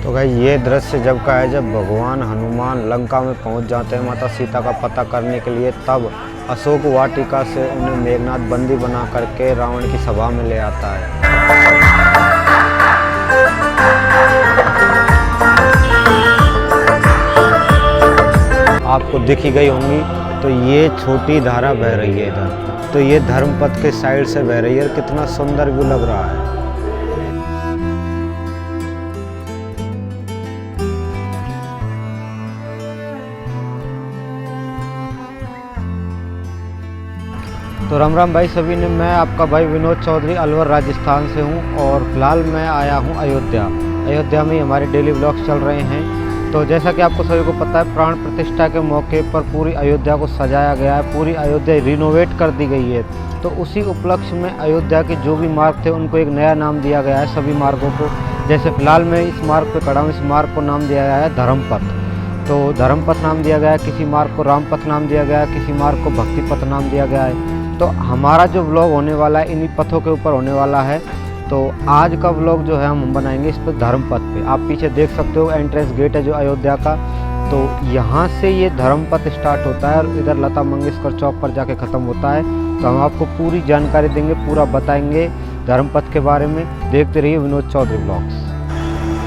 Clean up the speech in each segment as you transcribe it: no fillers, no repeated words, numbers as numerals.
तो भाई ये दृश्य जब का है जब भगवान हनुमान लंका में पहुंच जाते हैं माता सीता का पता करने के लिए, तब अशोक वाटिका से उन्हें मेघनाद बंदी बना करके रावण की सभा में ले आता है। आपको दिख ही गई होंगी, तो ये छोटी धारा बह रही है इधर, तो ये धर्मपथ के साइड से बह रही है। कितना सुंदर व्यू लग रहा है। तो राम राम भाई सभी ने, मैं आपका भाई विनोद चौधरी अलवर राजस्थान से हूं और फिलहाल मैं आया हूं अयोध्या में हमारे डेली व्लॉग्स चल रहे हैं। तो जैसा कि आपको सभी को पता है, प्राण प्रतिष्ठा के मौके पर पूरी अयोध्या को सजाया गया है, पूरी अयोध्या रिनोवेट कर दी गई है। तो उसी उपलक्ष्य में अयोध्या के जो भी मार्ग थे उनको एक नया नाम दिया गया है, सभी मार्गों को। जैसे फिलहाल मैं इस मार्ग पर खड़ा हूँ, इस मार्ग को नाम दिया गया है धर्मपथ। तो धर्मपथ नाम दिया गया है, किसी मार्ग को रामपथ नाम दिया गया है, किसी मार्ग को भक्तिपथ नाम दिया गया है। तो हमारा जो व्लॉग होने वाला है इन्हीं पथों के ऊपर होने वाला है। तो आज का व्लॉग जो है हम बनाएंगे इस पर धर्मपथ पे। आप पीछे देख सकते हो एंट्रेंस गेट है जो अयोध्या का। तो यहाँ से ये धर्मपथ स्टार्ट होता है और इधर लता मंगेशकर चौक पर जाके ख़त्म होता है। तो हम आपको पूरी जानकारी देंगे, पूरा बताएंगे धर्मपथ के बारे में। देखते रहिए विनोद चौधरी ब्लॉग्स।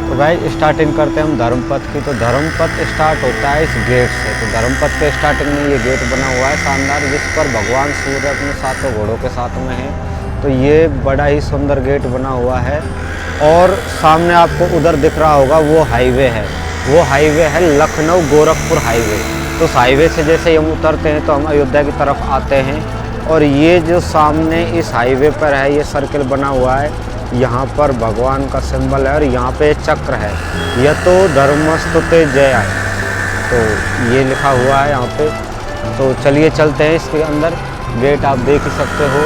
तो भाई स्टार्टिंग करते हैं हम धर्मपथ की। तो धर्मपथ स्टार्ट होता है इस गेट से। तो धर्मपथ के स्टार्टिंग में ये गेट बना हुआ है शानदार, जिस पर भगवान सूर्य अपने सातों घोड़ों के साथ में है। तो ये बड़ा ही सुंदर गेट बना हुआ है। और सामने आपको उधर दिख रहा होगा वो हाईवे है, वो हाईवे है लखनऊ गोरखपुर हाईवे। तो उस हाईवे से जैसे ही हम उतरते हैं तो हम अयोध्या की तरफ आते हैं। और ये जो सामने इस हाईवे पर है ये सर्किल बना हुआ है, यहाँ पर भगवान का सिंबल है और यहाँ पे चक्र है, यह तो धर्मस्तुते जय। तो ये लिखा हुआ है यहाँ पे। तो चलिए चलते हैं इसके अंदर। गेट आप देख ही सकते हो।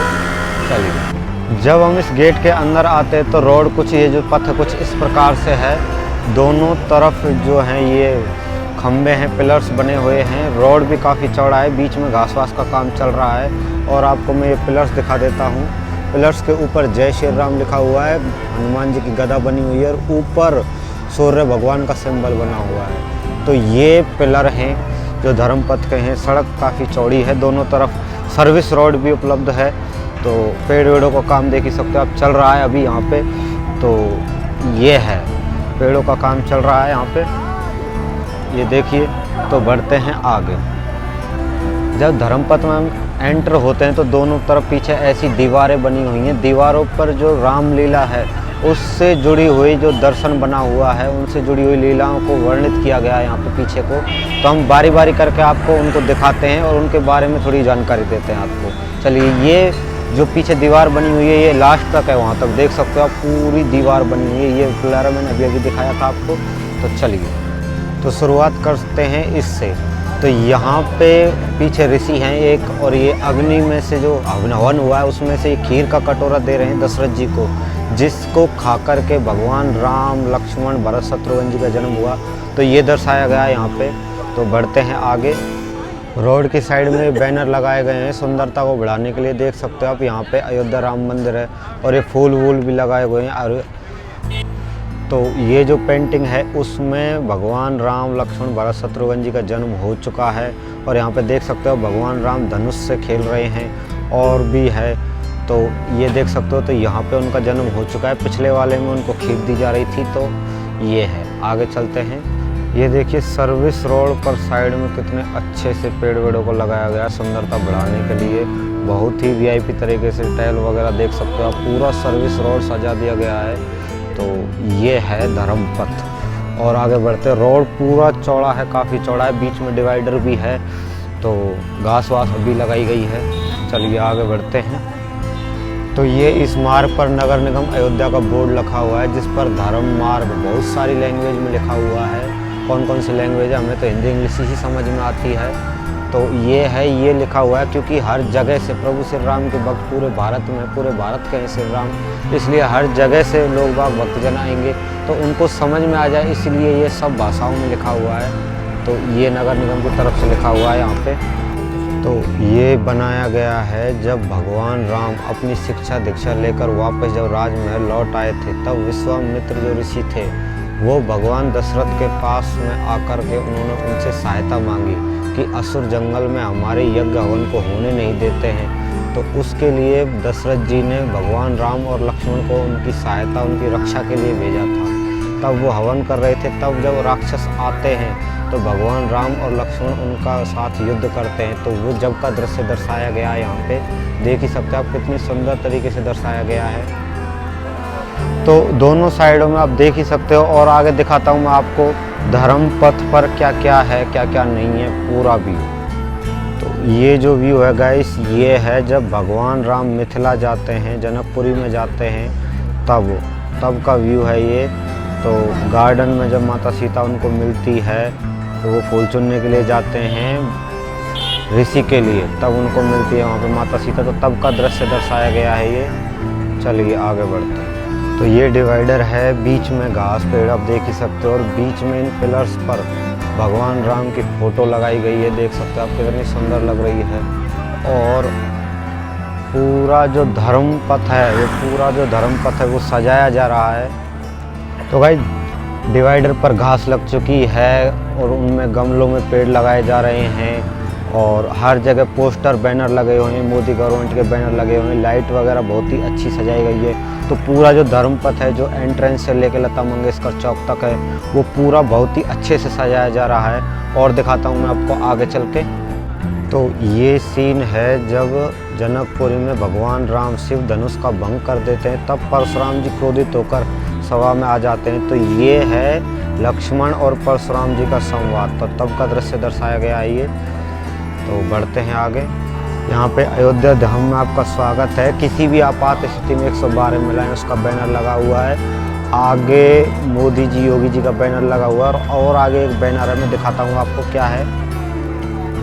चलिए, जब हम इस गेट के अंदर आते हैं तो रोड कुछ ये जो पथ कुछ इस प्रकार से है। दोनों तरफ जो हैं ये खम्भे हैं, पिलर्स बने हुए हैं। रोड भी काफ़ी चौड़ा है, बीच में घास वास का काम चल रहा है। और आपको मैं ये पिलर्स दिखा देता हूँ। पिलर्स के ऊपर जय श्री राम लिखा हुआ है, हनुमान जी की गदा बनी हुई है और ऊपर सूर्य भगवान का सिंबल बना हुआ है। तो ये पिलर हैं जो धर्मपथ के हैं। सड़क काफ़ी चौड़ी है, दोनों तरफ सर्विस रोड भी उपलब्ध है। तो पेड़ वेड़ों का काम देख ही सकते हो आप, चल रहा है अभी यहाँ पे। तो ये है, पेड़ों का काम चल रहा है यहाँ पे, ये देखिए। तो बढ़ते हैं आगे। जब धर्मपथ में हम एंटर होते हैं तो दोनों तरफ पीछे ऐसी दीवारें बनी हुई हैं। दीवारों पर जो रामलीला है उससे जुड़ी हुई जो दर्शन बना हुआ है, उनसे जुड़ी हुई लीलाओं को वर्णित किया गया है यहाँ पे पीछे को। तो हम बारी बारी करके आपको उनको दिखाते हैं और उनके बारे में थोड़ी जानकारी देते हैं आपको। चलिए, ये जो पीछे दीवार बनी हुई है ये लास्ट तक है, वहाँ तक देख सकते हो आप, पूरी दीवार बनी हुई है। ये पिलर मैंने अभी अभी दिखाया था आपको। तो चलिए, तो शुरुआत करते हैं इससे। तो यहाँ पे पीछे ऋषि हैं एक, और ये अग्नि में से जो हवन हुआ है उसमें से खीर का कटोरा दे रहे हैं दशरथ जी को, जिसको खा कर के भगवान राम लक्ष्मण भरत शत्रुघ्न जी का जन्म हुआ। तो ये दर्शाया गया है यहाँ पे। तो बढ़ते हैं आगे। रोड की साइड में बैनर लगाए गए हैं सुंदरता को बढ़ाने के लिए, देख सकते हो आप। यहाँ पे अयोध्या राम मंदिर है और ये फूल वूल भी लगाए हुए हैं। और तो ये जो पेंटिंग है उसमें भगवान राम लक्ष्मण भरत शत्रुघ्न जी का जन्म हो चुका है। और यहाँ पे देख सकते हो भगवान राम धनुष से खेल रहे हैं और भी है। तो ये देख सकते हो, तो यहाँ पे उनका जन्म हो चुका है। पिछले वाले में उनको खीर दी जा रही थी। तो ये है, आगे चलते हैं। ये देखिए सर्विस रोड पर साइड में कितने अच्छे से पेड़ वेड़ों को लगाया गया सुंदरता बढ़ाने के लिए। बहुत ही वीआईपी तरीके से टाइल वगैरह देख सकते हो आप, पूरा सर्विस रोड सजा दिया गया है। तो ये है धर्मपथ। और आगे बढ़ते, रोड पूरा चौड़ा है, काफ़ी चौड़ा है, बीच में डिवाइडर भी है। तो घास वास भी लगाई गई है। चलिए आगे बढ़ते हैं। तो ये इस मार्ग पर नगर निगम अयोध्या का बोर्ड लिखा हुआ है, जिस पर धर्म मार्ग बहुत सारी लैंग्वेज में लिखा हुआ है। कौन कौन सी लैंग्वेज है हमें तो हिंदी इंग्लिश ही समझ में आती है। तो ये है, ये लिखा हुआ है क्योंकि हर जगह से प्रभु श्री राम के भक्त पूरे भारत में, पूरे भारत के हैं श्री राम, इसलिए हर जगह से लोग बाग भक्तजन आएंगे तो उनको समझ में आ जाए, इसलिए ये सब भाषाओं में लिखा हुआ है। तो ये नगर निगम की तरफ से लिखा हुआ है यहाँ पे। तो ये बनाया गया है जब भगवान राम अपनी शिक्षा दीक्षा लेकर वापस जब राजमहल लौट आए थे, तब विश्वामित्र जो ऋषि थे वो भगवान दशरथ के पास में आकर के उन्होंने उनसे सहायता मांगी कि असुर जंगल में हमारे यज्ञ हवन को होने नहीं देते हैं। तो उसके लिए दशरथ जी ने भगवान राम और लक्ष्मण को उनकी सहायता, उनकी रक्षा के लिए भेजा था। तब वो हवन कर रहे थे, तब जब राक्षस आते हैं तो भगवान राम और लक्ष्मण उनका साथ युद्ध करते हैं। तो वो जब का दृश्य दर्शाया गया है, यहाँ पे देख ही सकते हैं आप कितनी सुंदर तरीके से दर्शाया गया है। तो दोनों साइडों में आप देख ही सकते हो। और आगे दिखाता हूँ मैं आपको धर्म पथ पर क्या क्या है, क्या क्या नहीं है, पूरा व्यू। तो ये जो व्यू है गाइस, ये है जब भगवान राम मिथिला जाते हैं, जनकपुरी में जाते हैं, तब का व्यू है ये। तो गार्डन में जब माता सीता उनको मिलती है तो वो फूल चुनने के लिए जाते हैं ऋषि के लिए, तब उनको मिलती है वहाँ पे माता सीता। तो तब का दृश्य दर्शाया गया है ये। चलिए आगे बढ़ते हैं। तो ये डिवाइडर है, बीच में घास पेड़ आप देख ही सकते हो, और बीच में इन पिलर्स पर भगवान राम की फ़ोटो लगाई गई है। देख सकते हो आप कितनी सुंदर लग रही है। और पूरा जो धर्म पथ है, ये पूरा जो धर्म पथ है वो सजाया जा रहा है। तो भाई डिवाइडर पर घास लग चुकी है और उनमें गमलों में पेड़ लगाए जा रहे हैं, और हर जगह पोस्टर बैनर लगे हुए हैं, मोदी गवर्नमेंट के बैनर लगे हुए हैं, लाइट वगैरह बहुत ही अच्छी सजाई गई है। तो पूरा जो धर्म पथ है, जो एंट्रेंस से लेकर लता मंगेशकर चौक तक है, वो पूरा बहुत ही अच्छे से सजाया जा रहा है। और दिखाता हूँ मैं आपको आगे चल के। तो ये सीन है जब जनकपुरी में भगवान राम शिव धनुष का भंग कर देते हैं, तब परशुराम जी क्रोधित होकर सभा में आ जाते हैं। तो ये है लक्ष्मण और परशुराम जी का संवाद, तो तब का दृश्य दर्शाया गया है ये। तो बढ़ते हैं आगे। यहाँ पे अयोध्या धाम में आपका स्वागत है। किसी भी आपात स्थिति में 112 मिलाएं, उसका बैनर लगा हुआ है। आगे मोदी जी, योगी जी का बैनर लगा हुआ है, और आगे एक बैनर है, मैं दिखाता हूँ आपको क्या है।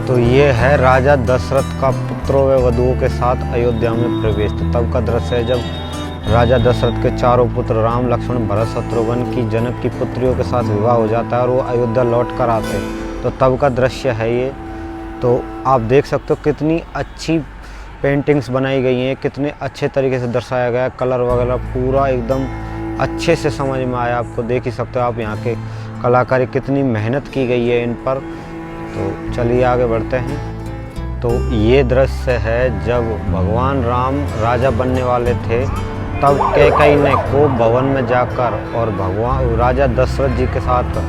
तो ये है राजा दशरथ का पुत्रों व वधुओं के साथ अयोध्या में प्रवेश। तो तब का दृश्य है जब राजा दशरथ के चारों पुत्र राम, लक्ष्मण, भरत, शत्रुघ्न की जनक की पुत्रियों के साथ विवाह हो जाता है और वो अयोध्या लौट कर आते हैं। तो तब का दृश्य है ये। तो आप देख सकते हो कितनी अच्छी पेंटिंग्स बनाई गई हैं, कितने अच्छे तरीके से दर्शाया गया है, कलर वगैरह पूरा एकदम अच्छे से समझ में आया आपको। देख ही सकते हो आप यहाँ के कलाकारी, कितनी मेहनत की गई है इन पर। तो चलिए आगे बढ़ते हैं। तो ये दृश्य है जब भगवान राम राजा बनने वाले थे, तब कैकेयी ने कोप भवन में जाकर और भगवान राजा दशरथ जी के साथ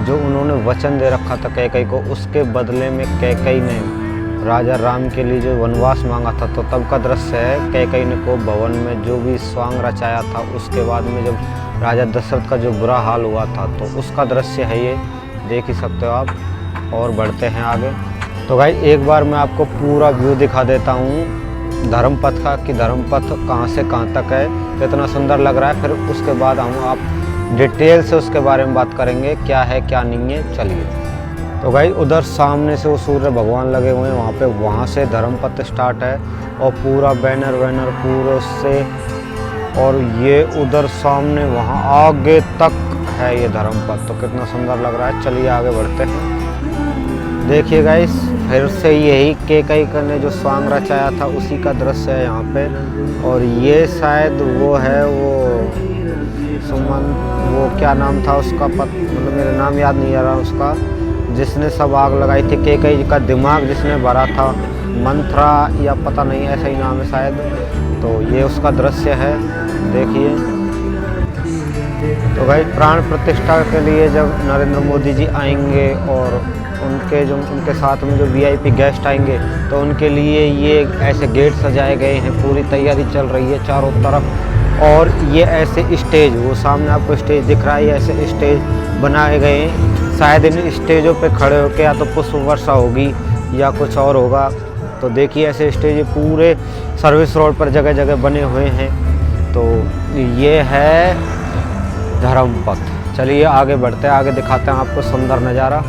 जो उन्होंने वचन दे रखा था कैकेयी को, उसके बदले में कैकेयी ने राजा राम के लिए जो वनवास मांगा था। तो तब का दृश्य है कैकेयी ने कोप भवन में जो भी स्वांग रचाया था, उसके बाद में जब राजा दशरथ का जो बुरा हाल हुआ था, तो उसका दृश्य है ये। देख ही सकते हो आप। और बढ़ते हैं आगे। तो भाई एक बार मैं आपको पूरा व्यू दिखा देता हूँ धर्म पथ का, कि धर्म पथ कहाँ से कहाँ तक है, कितना सुंदर लग रहा है। फिर उसके बाद हम आप डिटेल से उसके बारे में बात करेंगे, क्या है क्या नहीं है। चलिए। तो भाई उधर सामने से वो सूर्य भगवान लगे हुए हैं वहाँ पे, वहाँ से धर्म पथ स्टार्ट है और पूरा बैनर वैनर पूरे उससे, और ये उधर सामने वहाँ आगे तक है ये धर्म पथ। तो कितना सुंदर लग रहा है। चलिए आगे बढ़ते हैं। देखिए गाइस, फिर से यही कैकेयी ने जो स्वांग रचाया था उसी का दृश्य है यहाँ पे। और ये शायद वो है, वो सुमन, वो क्या नाम था उसका, मतलब मेरा नाम याद नहीं आ रहा उसका, जिसने सब आग लगाई थी। कैकेयी का दिमाग जिसने भरा था, मंत्रा या पता नहीं, ऐसा ही नाम है शायद। तो ये उसका दृश्य है, देखिए। तो भाई प्राण प्रतिष्ठा के लिए जब नरेंद्र मोदी जी आएंगे और उनके साथ में जो वीआईपी गेस्ट आएंगे, तो उनके लिए ये ऐसे गेट सजाए गए हैं, पूरी तैयारी चल रही है चारों तरफ। और ये ऐसे स्टेज, वो सामने आपको स्टेज दिख रहा है, ऐसे स्टेज बनाए गए हैं। शायद इन स्टेजों पे खड़े होकर या तो पुष्प वर्षा होगी या कुछ और होगा। तो देखिए ऐसे स्टेज पूरे सर्विस रोड पर जगह जगह बने हुए हैं। तो ये है धर्म पथ। चलिए आगे बढ़ते हैं, आगे दिखाते हैं आपको सुंदर नज़ारा।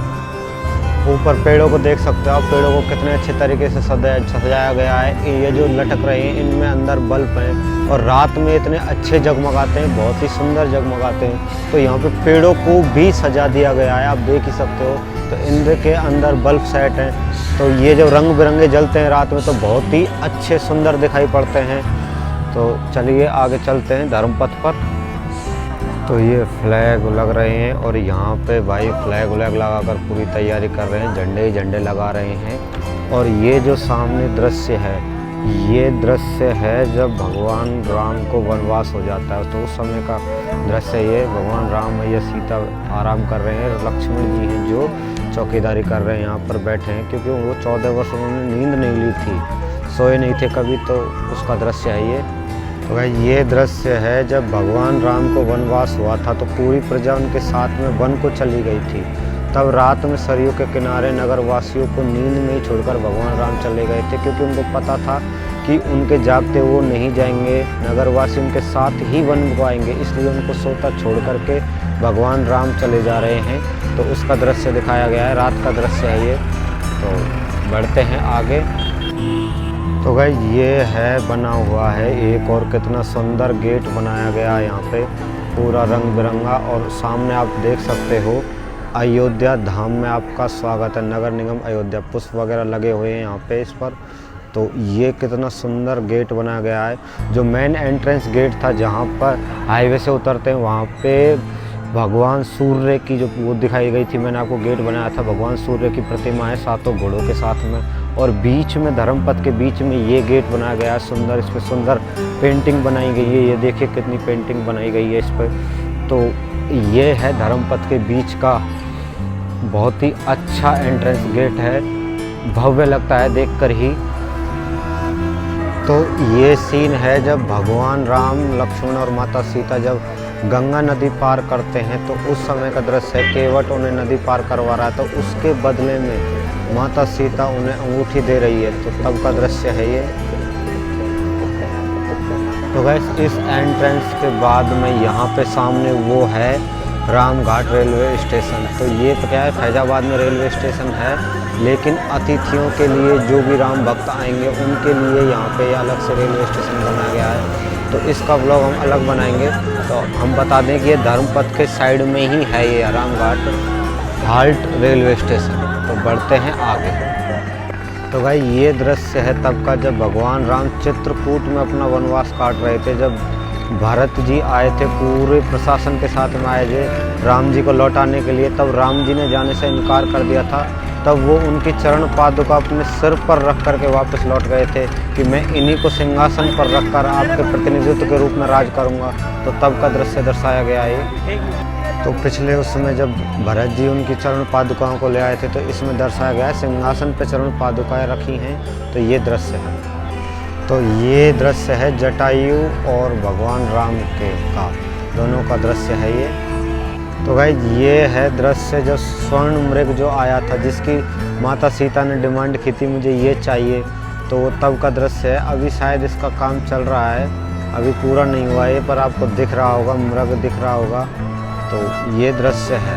ऊपर पेड़ों को देख सकते हो आप, पेड़ों को कितने अच्छे तरीके से सजाया गया है। ये जो लटक रहे हैं इनमें अंदर बल्ब हैं और रात में इतने अच्छे जगमगाते हैं, बहुत ही सुंदर जगमगाते हैं। तो यहाँ पे पेड़ों को भी सजा दिया गया है, आप देख ही सकते हो। तो इनके अंदर बल्ब सेट हैं, तो ये जब रंग बिरंगे जलते हैं रात में तो बहुत ही अच्छे सुंदर दिखाई पड़ते हैं। तो चलिए आगे चलते हैं धर्म पथ पर। तो ये फ्लैग लग रहे हैं और यहाँ पे भाई फ्लैग व्लैग लगाकर पूरी तैयारी कर रहे हैं, झंडे ही झंडे लगा रहे हैं। और ये जो सामने दृश्य है, ये दृश्य है जब भगवान राम को वनवास हो जाता है, तो उस समय का दृश्य ये। भगवान राम मैया सीता आराम कर रहे हैं, लक्ष्मण जी हैं जो चौकीदारी कर रहे हैं, यहाँ पर बैठे हैं, क्योंकि वो 14 वर्ष उन्होंने नींद नहीं ली थी, सोए नहीं थे कभी, तो उसका दृश्य है ये। तो भाई ये दृश्य है जब भगवान राम को वनवास हुआ था, तो पूरी प्रजा उनके साथ में वन को चली गई थी। तब रात में सरयू के किनारे नगर वासियों को नींद में ही छोड़कर भगवान राम चले गए थे, क्योंकि उनको पता था कि उनके जागते वो नहीं जाएंगे, नगरवासी उनके साथ ही वन को आएंगे, इसलिए उनको सोता छोड़ करके भगवान राम चले जा रहे हैं। तो उसका दृश्य दिखाया गया है, रात का दृश्य है ये। तो बढ़ते हैं आगे। तो भाई ये है बना हुआ है एक और कितना सुंदर गेट बनाया गया है यहाँ पे, पूरा रंग बिरंगा। और सामने आप देख सकते हो अयोध्या धाम में आपका स्वागत है, नगर निगम अयोध्या, पुष्प वगैरह लगे हुए हैं यहाँ पे इस पर। तो ये कितना सुंदर गेट बनाया गया है। जो मेन एंट्रेंस गेट था जहाँ पर हाईवे से उतरते हैं, वहाँ पे भगवान सूर्य की जो वो दिखाई गई थी, मैंने आपको गेट बनाया था, भगवान सूर्य की प्रतिमा है 7 घोड़ों के साथ में। और बीच में धर्मपथ के बीच में ये गेट बनाया गया है सुंदर, इस पर सुंदर पेंटिंग बनाई गई है, ये देखिए कितनी पेंटिंग बनाई गई है इस पर। तो ये है धर्मपथ के बीच का बहुत ही अच्छा एंट्रेंस गेट है, भव्य लगता है देखकर ही। तो ये सीन है जब भगवान राम, लक्ष्मण और माता सीता जब गंगा नदी पार करते हैं, तो उस समय का दृश्य है। केवट उन्हें नदी पार करवा रहा है, तो उसके बदले में माता सीता उन्हें अंगूठी दे रही है, तो तब का दृश्य है ये। तो गैस इस एंट्रेंस के बाद में यहाँ पे सामने वो है रामघाट रेलवे स्टेशन। तो ये तो क्या है, फैजाबाद में रेलवे स्टेशन है, लेकिन अतिथियों के लिए जो भी राम भक्त आएंगे उनके लिए यहाँ पे अलग से रेलवे स्टेशन बनाया गया है। तो इसका ब्लॉग हम अलग बनाएंगे। तो हम बता दें कि ये धर्मपथ के साइड में ही है ये रामघाट हाल्ट रेलवे स्टेशन। तो बढ़ते हैं आगे। तो भाई ये दृश्य है तब का जब भगवान राम चित्रकूट में अपना वनवास काट रहे थे, जब भरत जी आए थे पूरे प्रशासन के साथ में आए थे राम जी को लौटाने के लिए। तब राम जी ने जाने से इनकार कर दिया था, तब वो उनकी चरण पादुका अपने सिर पर रख कर के वापस लौट गए थे कि मैं इन्हीं को सिंहासन पर रखकर आपके प्रतिनिधित्व के रूप में राज करूंगा। तो तब का दृश्य दर्शाया गया है। तो पिछले उस समय जब भरत जी उनकी चरण पादुकाओं को ले आए थे, तो इसमें दर्शाया गया है सिंहासन पर चरण पादुकाएँ रखी हैं। तो ये दृश्य है। तो ये दृश्य है जटायु और भगवान राम के का, दोनों का दृश्य है ये। तो भाई ये है दृश्य जो स्वर्ण मृग जो आया था, जिसकी माता सीता ने डिमांड की थी मुझे ये चाहिए, तो वो तब का दृश्य है। अभी शायद इसका काम चल रहा है, अभी पूरा नहीं हुआ है, पर आपको दिख रहा होगा, मृग दिख रहा होगा। तो ये दृश्य है।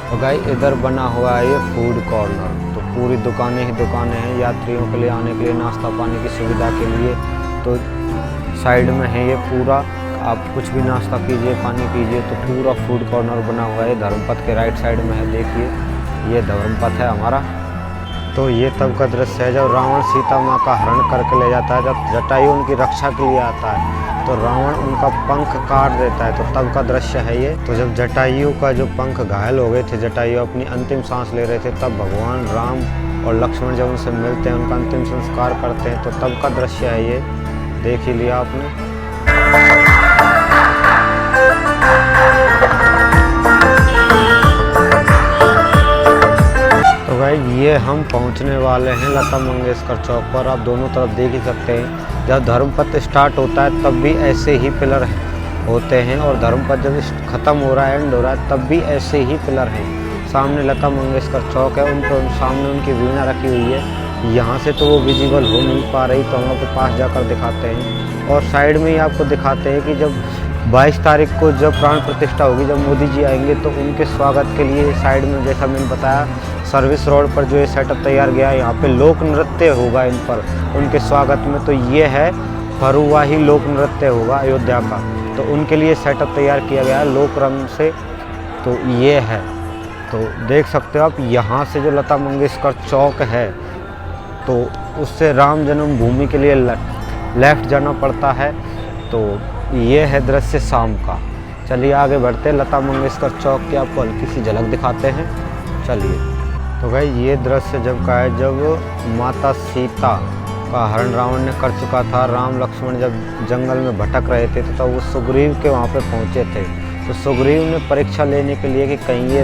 तो भाई इधर बना हुआ है ये फूड कॉर्नर। तो पूरी दुकानें ही दुकानें हैं यात्रियों के लिए आने के लिए, नाश्ता पानी की सुविधा के लिए। तो साइड में है ये पूरा, आप कुछ भी नाश्ता कीजिए, पानी पीजिए, तो पूरा फूड कॉर्नर बना हुआ है। धर्मपथ के राइट साइड में है, देखिए ये धर्मपथ है हमारा। तो ये तब का दृश्य है जब रावण सीता माँ का हरण करके ले जाता है, जब जटायु उनकी रक्षा के लिए आता है, तो रावण उनका पंख काट देता है। तो तब का दृश्य है ये। तो जब जटायु का जो पंख घायल हो गए थे, जटायु अपनी अंतिम सांस ले रहे थे, तब भगवान राम और लक्ष्मण जब उनसे मिलते हैं, उनका अंतिम संस्कार करते हैं, तो तब का दृश्य है ये। देख ही लिया आपने। तो भाई ये हम पहुंचने वाले हैं लता मंगेशकर चौक पर। आप दोनों तरफ देख ही सकते हैं, जब धर्मपथ स्टार्ट होता है तब भी ऐसे ही पिलर होते हैं, और धर्मपथ जब ख़त्म हो रहा है, एंड हो रहा है, तब भी ऐसे ही पिलर हैं। सामने लता मंगेशकर चौक है, उनको सामने उनकी वीणा रखी हुई है। यहाँ से तो वो विजिबल हो नहीं पा रही, तो हम आपके पास जाकर दिखाते हैं। और साइड में ही आपको दिखाते हैं कि जब 22 तारीख को जब प्राण प्रतिष्ठा होगी, जब मोदी जी आएंगे, तो उनके स्वागत के लिए साइड में, जैसा मैंने बताया, सर्विस रोड पर जो ये सेटअप तैयार गया है, यहाँ पे लोक नृत्य होगा इन पर उनके स्वागत में। तो ये है फरुवाही लोक नृत्य होगा अयोध्या का, तो उनके लिए सेटअप तैयार किया गया है लोक रंग से। तो ये है, तो देख सकते हो आप, यहाँ से जो लता मंगेशकर चौक है, तो उससे राम जन्मभूमि के लिए लेफ़्ट जाना पड़ता है। तो ये है दृश्य शाम का। चलिए आगे बढ़ते हैं, लता मंगेशकर चौक की आपको हल्की सी झलक दिखाते हैं। चलिए। तो भाई ये दृश्य जब का है, जब माता सीता का हरण रावण ने कर चुका था। राम लक्ष्मण जब जंगल में भटक रहे थे तो वो सुग्रीव के वहाँ पे पहुँचे थे। तो सुग्रीव ने परीक्षा लेने के लिए कि कहीं ये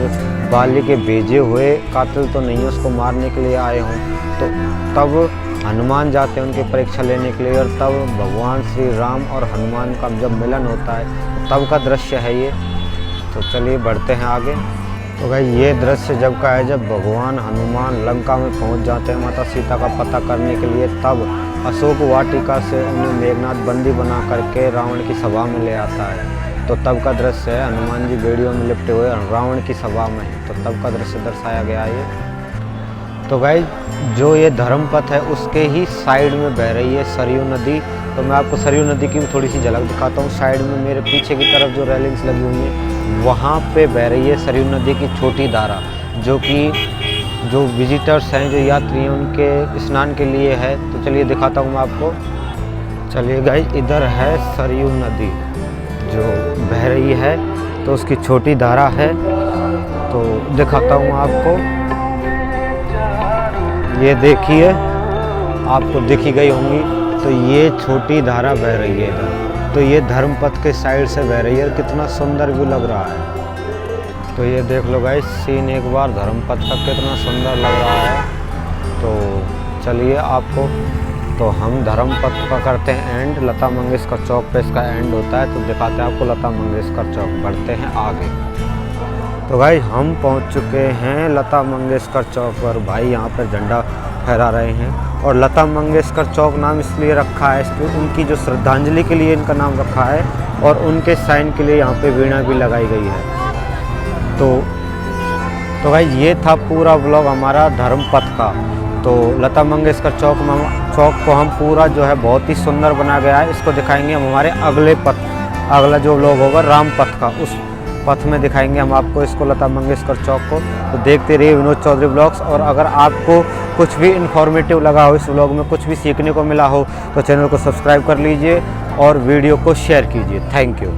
बाली के भेजे हुए कातिल तो नहीं है, उसको मारने के लिए आए हों। तो तब हनुमान जाते हैं उनकी परीक्षा लेने के लिए, और तब भगवान श्री राम और हनुमान का जब मिलन होता है तब का दृश्य है ये। तो चलिए बढ़ते हैं आगे। तो भाई ये दृश्य जब का है, जब भगवान हनुमान लंका में पहुंच जाते हैं माता सीता का पता करने के लिए, तब अशोक वाटिका से उन्हें मेघनाथ बंदी बना करके रावण की सभा में ले आता है। तो तब का दृश्य है, हनुमान जी बेड़ियों में लिपटे हुए रावण की सभा में। तो तब का दृश्य दर्शाया गया है ये। तो भाई जो ये धर्मपथ है उसके ही साइड में बह रही है सरयू नदी। तो मैं आपको सरयू नदी की भी थोड़ी सी झलक दिखाता हूँ। साइड में मेरे पीछे की तरफ जो रेलिंग्स लगी हुई हैं वहाँ पे बह रही है सरयू नदी की छोटी धारा, जो विजिटर्स हैं, जो यात्री हैं, उनके स्नान के लिए है। तो चलिए दिखाता हूँ मैं आपको। चलिए गाइस, इधर है सरयू नदी जो बह रही है, तो उसकी छोटी धारा है। तो दिखाता हूँ आपको, ये देखिए, आपको दिखी गई होंगी। तो ये छोटी धारा बह रही है इधर। तो ये धर्मपथ के साइड से बह रही है, कितना सुंदर व्यू लग रहा है। तो ये देख लो गाइस, सीन एक बार धर्मपथ का कितना सुंदर लग रहा है। तो चलिए आपको, तो हम धर्मपथ का करते हैं एंड, लता मंगेशकर चौक पे इसका एंड होता है। तो दिखाते हैं आपको लता मंगेशकर चौक। बढ़ते हैं आगे। तो भाई हम पहुंच चुके हैं लता मंगेशकर चौक पर। भाई यहाँ पर झंडा फहरा रहे हैं, और लता मंगेशकर चौक नाम इसलिए रखा है, इसको उनकी जो श्रद्धांजलि के लिए इनका नाम रखा है, और उनके साइन के लिए यहाँ पे वीणा भी लगाई गई है। तो भाई ये था पूरा ब्लॉग हमारा धर्मपथ का। तो लता मंगेशकर चौक को हम पूरा जो है बहुत ही सुंदर बना गया है। इसको दिखाएंगे हम हमारे अगला जो ब्लॉग होगा रामपथ का, उस पथ में दिखाएंगे हम आपको इसको, लता मंगेशकर चौक को। तो देखते रहिए विनोद चौधरी ब्लॉग्स। और अगर आपको कुछ भी इन्फॉर्मेटिव लगा हो, इस ब्लॉग में कुछ भी सीखने को मिला हो, तो चैनल को सब्सक्राइब कर लीजिए और वीडियो को शेयर कीजिए। Thank you.